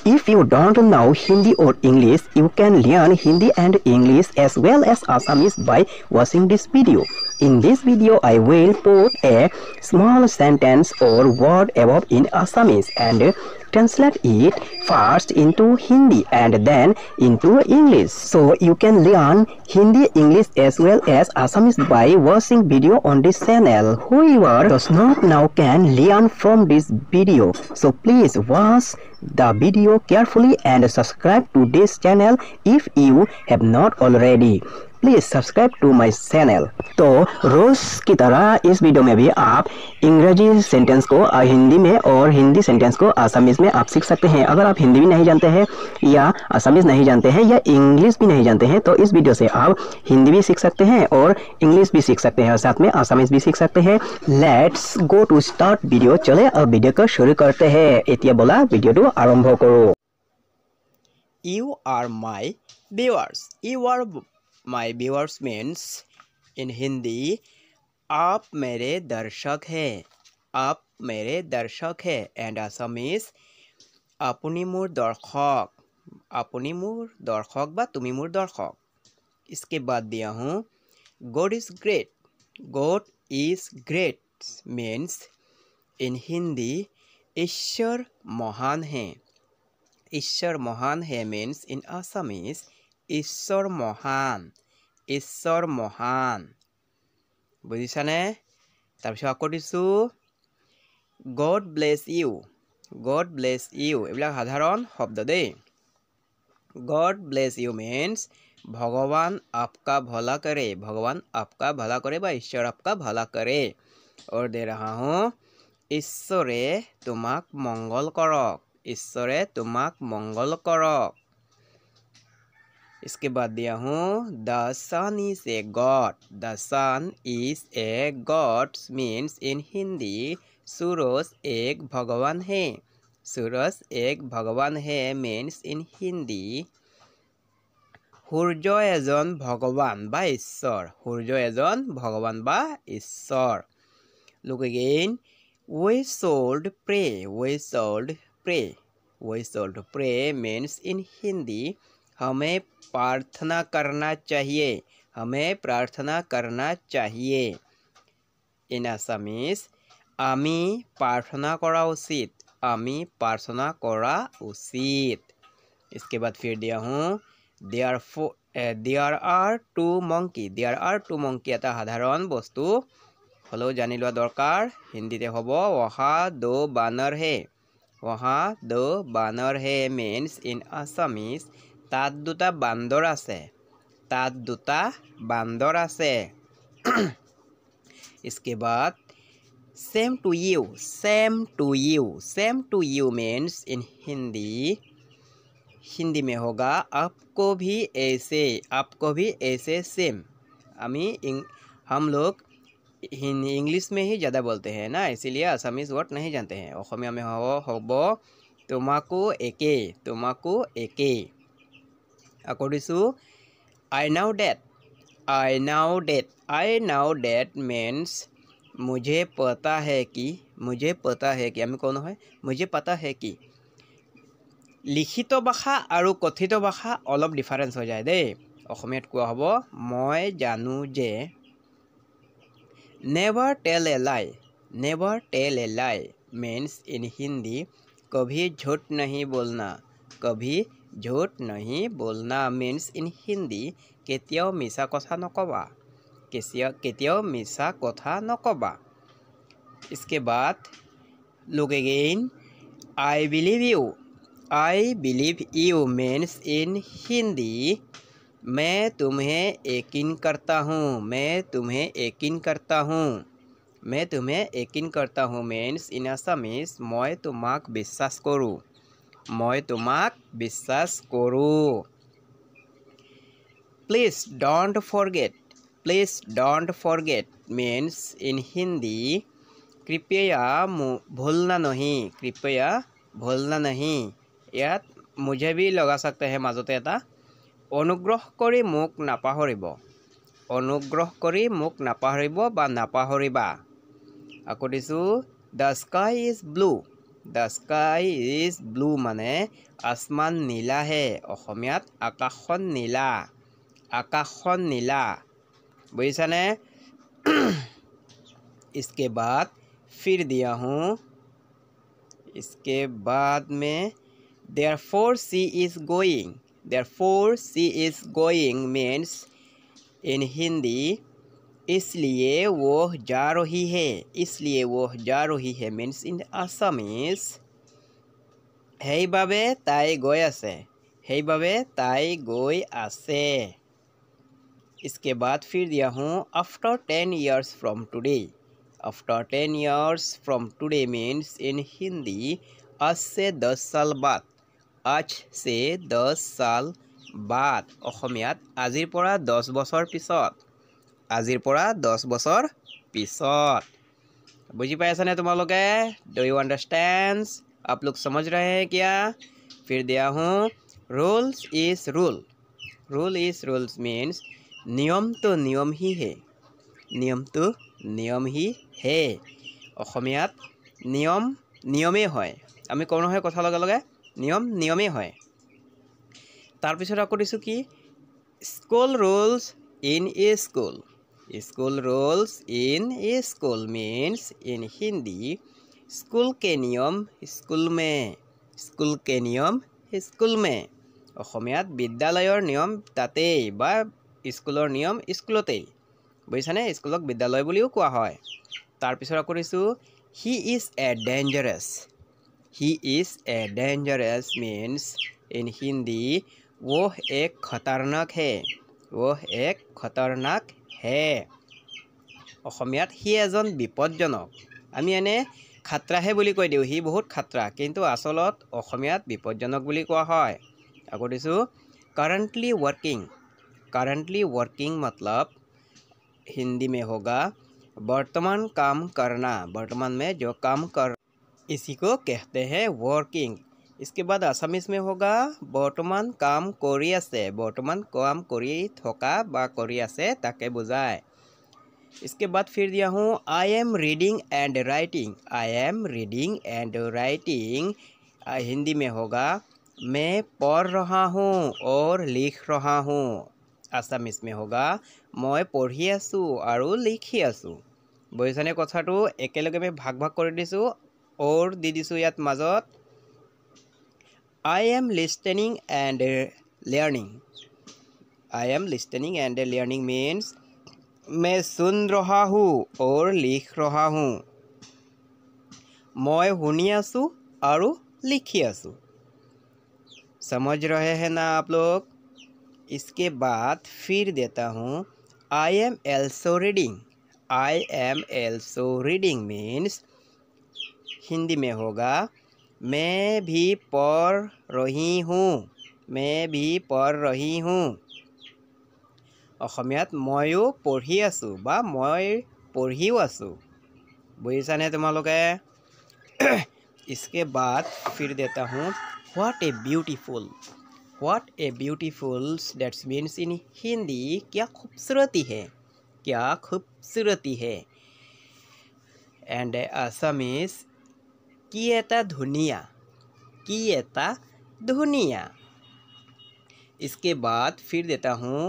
If you don't know Hindi or English, you can learn Hindi and English as well as Assamese by watching this video. In this video, I will put a small sentence or word above in Assamese and translate it first into Hindi and then into English. So you can learn Hindi, English as well as Assamese by watching video on this channel. Whoever does not know can learn from this video. So please watch the video carefully and subscribe to this channel if you have not already. Please subscribe to my channel. तो रोज की तरह इस video में भी आप इंग्रजी sentence को हिंदी में और हिंदी सेंटेंस को आसामीज में आप सीख सकते हैं। अगर आप हिंदी भी नहीं जानते हैं या आसामीज नहीं जानते हैं या इंग्लिश भी नहीं जानते हैं तो इस वीडियो से आप हिंदी भी सीख सकते हैं और इंग्लिश भी सीख सकते हैं और साथ में आसामीज भी सीख सकते हैं। Let's go to start video. चले अब वीडियो को शुरू करते हैं। एतिया बोला वीडियो तो आरंभ करो। You are my viewers. You are my viewers means in Hindi आप मेरे दर्शक हैं, आप मेरे दर्शक हैं and Assamese আপুনি মোৰ दर्शक, আপুনি মোৰ दर्शक বা তুমি মোৰ दर्शक। इसके बाद दिया हूँ God is great. God is great means in Hindi ईश्वर महान है। ईश्वर महान है means in Assamese ঈশ্বৰ মহান, ঈশ্বৰ মহান। বুজিছানে? তাৰপিছত আকৌ দিছোঁ God bless you, God bless you। এইবিলাক সাধাৰণ শব্দ দেই। God bless you means ভগৱান आपका भला करे, भगवान आपका भला करे বা ঈশ্বৰ आपका भला करे। और दे रहा हूँ ঈশ্বৰে তোমাক মংগল কৰক, ঈশ্বৰে তোমাক মংগল কৰক। इसके बाद दिया हूँ The sun is a god. The sun is a god means in Hindi सूरज एक भगवान है। सूरज एक भगवान है means in Hindi সূৰ্য এজন ভগৱান বা ঈশ্বৰ, সূৰ্য এজন ভগৱান বা ঈশ্বৰ। Look again. We should pray, we should pray, we should pray means in Hindi हमें प्रार्थना करना चाहिए, हमें प्रार्थना करना चाहिए। इन Assamese আমি प्रार्थना करा उचित, আমি प्रार्थना करा उचित। इसके बाद फिर दिया हूँ there are two monkey, there are two monkey এটা সাধাৰণ বস্তু হলেও জানি লোৱা দৰকাৰ। হিন্দীতে হ'ব वहाँ दो बानर है, वहाँ दो बानर है means in Assamese তাত দুটা বান্দৰ আছে, তাত দুটা বান্দৰ আছে। इसके बाद same to you, same to you, same to you means in Hindi, Hindi में होगा आपको भी ऐसे, आपको भी ऐसे सेम। हम लोग हिंदी इंग्लिश में ही ज़्यादा बोलते हैं ना, इसीलिए आसामीज वर्ड नहीं जानते हैं। অসমীয়া में होबो তোমাকো একে, তোমাকো একে। আকৌ দিছোঁ I know that, I know that, I know that means मुझे पता है कि, मुझे पता है कि আমি কওঁ নহয় मुझे पता है कि। লিখিত ভাষা আৰু কথিত ভাষা অলপ ডিফাৰেন্স হৈ যায় দেই। অসমীয়াত কোৱা হ'ব মই জানো যে। never tell a lie, never tell a lie means in Hindi कभी झूठ नहीं बोलना, कभी झूठ नहीं बोलना means in Hindi কেতিয়াও মিছা কথা নকবা, কেতিয়াও মিছা কথা নকবা। इसके बाद look again. I believe you, I believe you means in Hindi मैं तुम्हें यकीन करता हूँ, मैं तुम्हें यकीन करता हूँ, मैं तुम्हें यकीन करता हूँ means in Assamese মই তোমাক বিশ্বাস কৰোঁ, মই তোমাক বিশ্বাস কৰোঁ। Please don't forget, please don't forget means in Hindi कृपया भूलना नहीं, कृपया भूलना नहीं। ইয়াত मुझे भी लगा सकते हैं মাজতে এটা অনুগ্ৰহ কৰি মোক নাপাহৰিব, অনুগ্ৰহ কৰি মোক নাপাহৰিব বা নাপাহৰিবা। আকৌ দিছোঁ The sky is blue, the sky is blue মানে আসমান নীলা হে। অসমীয়াত আকাশখন নীলা, আকাশখন নীলা। বুজিছানে? इसके बाद फिर दिया हूँ, इसके बाद में therefore she is going, therefore she is going means in Hindi इसलिए वो जा रही है, इसलिए वो जा रही है means in Assamese সেইবাবে তাই গৈ আছে, সেইবাবে তাই গৈ আছে। इसके बाद फिर दिया हूँ after 10 years from today, after 10 years from today means in Hindi आज से 10 साल बाद, आज से 10 साल बाद। অসমীয়াত আজিৰ পৰা 10 বছৰ পিছত, আজিৰ পৰা 10 বছৰ পিছত। बुझी पाए ने तुम्हारे? Do you understand? आप लोग समझ रहे हैं क्या? फिर दिया हूँ rules is rule, rule is rules means नियम तो नियम ही है, नियम तो नियम ही है। অসমীয়াত নিয়ম নিয়মেই হয়। আমি কওঁ নহয় কথা লগে লগে নিয়ম নিয়মেই হয়। তাৰপিছত আকৌ দিছোঁ কি school rules in a school, school rules in a school means in Hindi school के नियम स्कूल में, स्कूल के नियम स्कूल में। অসমীয়াত বিদ্যালয়ৰ নিয়ম তাতেই বা স্কুলৰ নিয়ম স্কুলতেই। বুজিছানে? স্কুলক বিদ্যালয় বুলিও কোৱা হয়। তাৰপিছত আকৌ দিছোঁ he is a dangerous, he is a dangerous means in Hindi वो एक खतरनाक है, वो एक खतरनाक হে। অসমীয়াত সি এজন বিপদজনক। আমি এনে খাতৰাহে বুলি কৈ দিওঁ, সি বহুত খাতৰা, কিন্তু আচলত অসমীয়াত বিপদজনক বুলি কোৱা হয়। আকৌ দিছোঁ करंटली वर्किंग, करंटली वर्किंग मतलब हिंदी में होगा वर्तमान काम करना, वर्तमान में जो काम कर इसी को कहते हैं वर्किंग। इसके बाद आसामीज में होगा বৰ্তমান কাম কৰি আছে, বৰ্তমান কাম কৰি থকা বা কৰি আছে তাকে বুজায়। इसके बाद फिर दिया हूँ I am reading and writing, I am reading and writing Hindi में होगा मैं पढ़ रहा हूँ और लिख रहा हूँ। आसामीज में होगा मैं पढ़ी आছোঁ আৰু লিখি আছোঁ। বুজিছানে কথাটো? একেলগে আমি ভাগ ভাগ কৰি দিছোঁ, और দি দিছোঁ ইয়াত মাজত। I am listening and learning, I am listening and learning means मैं सुन रहा हूँ और लिख रहा हूँ। मैं শুনি আছোঁ আৰু লিখি আছোঁ। समझ रहे हैं ना आप लोग? इसके बाद फिर देता हूँ I am also reading, I am also reading means Hindi में होगा मैं भी पढ़ रही हूँ, मैं भी पढ़ रही हूँ। অসমীয়াত ময়ো পঢ়ি আছোঁ বা মই পঢ়িও আছোঁ। বুজিছানে তোমালোকে? इसके बाद फिर देता हूँ what a beautiful, what a beautiful that's means in Hindi क्या खूबसूरती है, क्या खूबसूरती है। एंड आसामीज কি এটা ধুনিয়া, কি এটা ধুনিয়া। इसके बाद फिर देता हूँ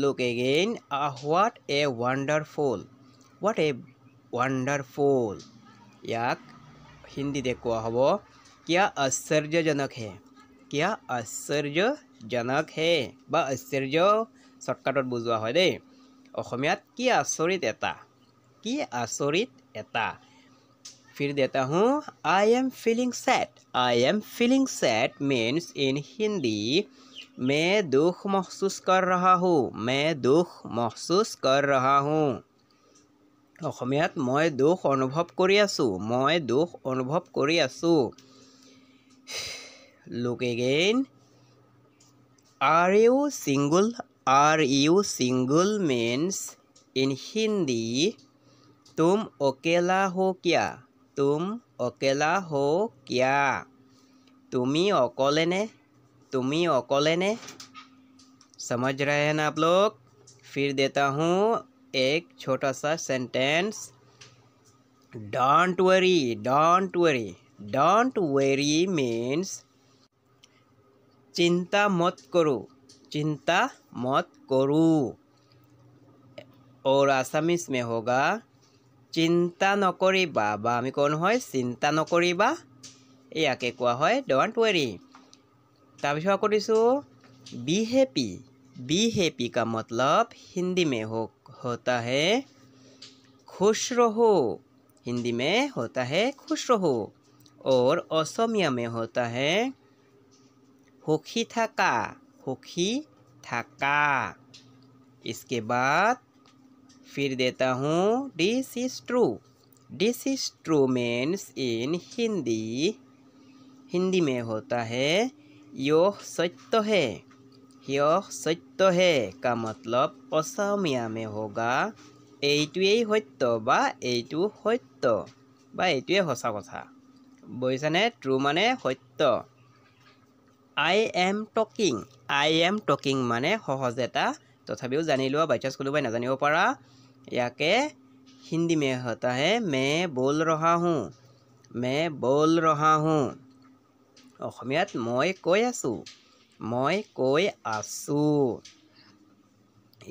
look again what a wonderful, what a wonderful. याक हिंदीते कोৱা হ'ব क्या आश्चर्यजनक है, क्या आश्चर्यजनक है বা আশ্চৰ্য শৰ্টকাটত বুজোৱা হয় দেই। অসমীয়াত কি আচৰিত এটা, কি আচৰিত এটা। फिर देता हूँ I am feeling sad, I am feeling sad means in Hindi मैं दुख महसूस कर रहा हूँ, मैं दुख महसूस कर रहा हूँ। অসমীয়াত মই দুখ অনুভৱ কৰি আছোঁ, মই দুখ অনুভৱ কৰি আছোঁ। Look again are you single, are you single means in Hindi तुम अकेला हो क्या, तुम अकेला हो क्या। तुम्ही अकेले ने, तुम्ही अकेले ने। समझ रहे हैं ना आप लोग? फिर देता हूँ एक छोटा सा sentence don't worry, don't worry, don't very means चिंता मत करो, चिंता मत करो। और आसामीज में होगा चिंता नकरिबा बा आमी कौन है चिंता नकरिबा याके कोৱা হয় डोंट वेरी। তাৰপিছত আকৌ দিছোঁ बी हैप्पी। बी हैप्पी का मतलब हिंदी में होता है खुश रहो, हिंदी में होता है खुश रहो। और असमिया में होता है सुखी थाका, सुखी थाका। इसके बाद फिर देता हूँ this is true. This is true means in Hindi, Hindi में होता है यह सत्य है, यह सत्य है का मतलब असमिया में होगा এইটোৱেই সত্য বা এইটো সত্য বা এইটোৱে সঁচা কথা। বুজিছানে? ট্ৰু মানে সত্য। I am talking, I am talking মানে সহজ এটা, তথাপিও জানি লোৱা, বাই চান্স কোনোবাই নাজানিব পাৰা। याके हिंदी में होता है मैं बोल रहा हूँ, मैं बोल रहा हूँ। অসমীয়াত মই কৈ আছোঁ, মই কৈ আছোঁ।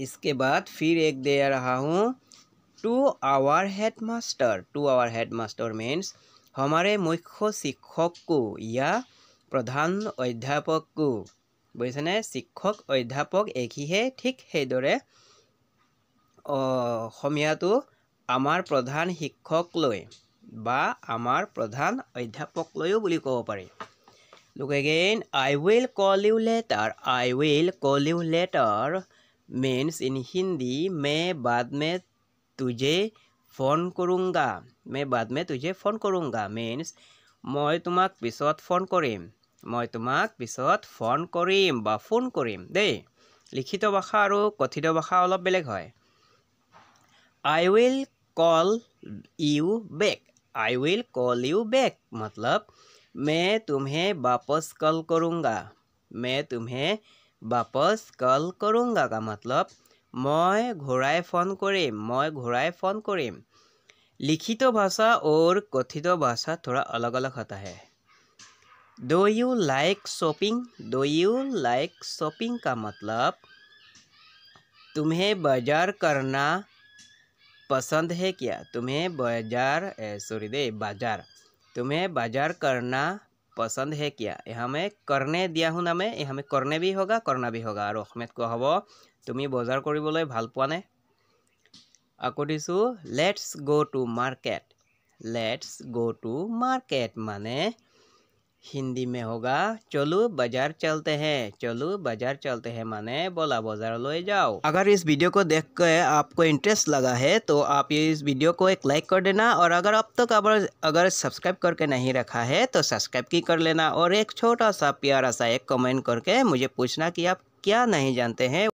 इसके बाद फिर एक दे रहा हूँ to our headmaster. To our headmaster means हमारे मुख्य शिक्षक को या प्रधान अध्यापक को। बुझिছেনে? शिक्षक अध्यापक एक ही है, ठीक সেইদৰে অসমীয়াটো আমাৰ প্ৰধান শিক্ষকলৈ বা আমাৰ প্ৰধান অধ্যাপকলৈও বুলি ক'ব পাৰি। Look again, I will call you later. I will call you later means in Hindi मैं बाद में तुझे फ़ोन करूँगा। मैं बाद में तुझे फ़ोन करूँगा means মই তোমাক পিছত ফোন কৰিম, মই তোমাক পিছত ফোন কৰিম বা ফোন কৰিম দেই। লিখিত ভাষা আৰু কথিত ভাষা অলপ বেলেগ হয়। I will call you back. I will call you back मतलब मैं तुम्हें वापस कॉल करूँगा, मैं तुम्हें वापस कॉल करूँगा का मतलब मैं घुराए फ़ोन करीम, मैं घुराए फ़ोन करीम। लिखित भाषा और कथित भाषा थोड़ा अलग अलग होता है। Do you like shopping? Do you like shopping का मतलब तुम्हें बाजार करना पसंद है क्या? तुम्हें बाजार बाजार, तुम्हें बाजार करना पसंद है क्या? यहाँ में करने दिया हूँ ना, मैं यहाँ में करने भी होगा करना भी होगा। और অসমীয়াত কোৱা হ'ব তুমি বজাৰ কৰিবলৈ ভাল পোৱা নে? আকৌ দিছোঁ let's go to market. Let's go to market माने हिंदी में होगा चलो बाजार चलते हैं, चलो बाजार चलते हैं माने बोला बाजार ले जाओ। अगर इस वीडियो को देख कर आपको इंटरेस्ट लगा है तो आप इस वीडियो को एक लाइक कर देना, और अगर अब तक अगर सब्सक्राइब करके नहीं रखा है तो सब्सक्राइब की कर लेना, और एक छोटा सा प्यारा सा एक कमेंट करके मुझे पूछना कि आप क्या नहीं जानते हैं।